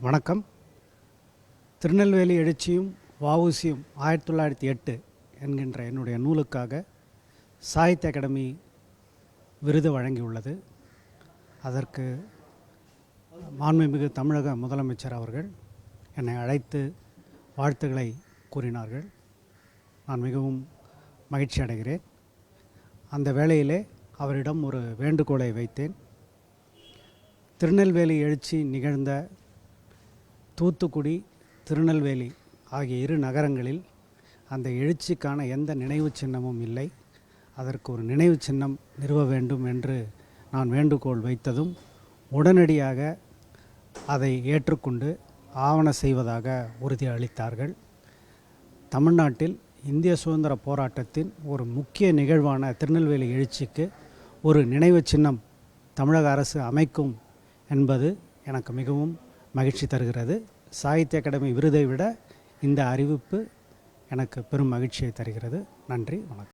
வணக்கம். திருநெல்வேலி எழுச்சியும் வஉசியும் 1908 என்கின்ற என்னுடைய நூலுக்காக சாகித்ய அகாடமி விருது வழங்கியுள்ளது. அதற்கு மாண்புமிகு தமிழக முதலமைச்சர் அவர்கள் என்னை அழைத்து வாழ்த்துக்களை கூறினார்கள். நான் மிகவும் மகிழ்ச்சி அடைகிறேன். அந்த வேளையிலே அவரிடம் ஒரு வேண்டுகோளை வைத்தேன். திருநெல்வேலி எழுச்சி நிகழ்ந்த தூத்துக்குடி, திருநெல்வேலி ஆகிய இரு நகரங்களில் அந்த எழுச்சிக்கான எந்த நினைவு சின்னமும் இல்லை. அதற்கு ஒரு நினைவு சின்னம் நிறுவ வேண்டும் என்று நான் வேண்டுகோள் வைத்ததும் உடனடியாக அதை ஏற்றுக்கொண்டு ஆவண செய்வதாக உறுதி அளித்தார்கள். தமிழ்நாட்டில் இந்திய சுதந்திர போராட்டத்தின் ஒரு முக்கிய நிகழ்வான திருநெல்வேலி எழுச்சிக்கு ஒரு நினைவு சின்னம் தமிழக அரசு அமைக்கும் என்பது எனக்கு மிகவும் மகிழ்ச்சி தருகிறது. சாகித்ய அகாடமி விருதை விட இந்த அறிவிப்பு எனக்கு பெரும் மகிழ்ச்சியை தருகிறது. நன்றி, வணக்கம்.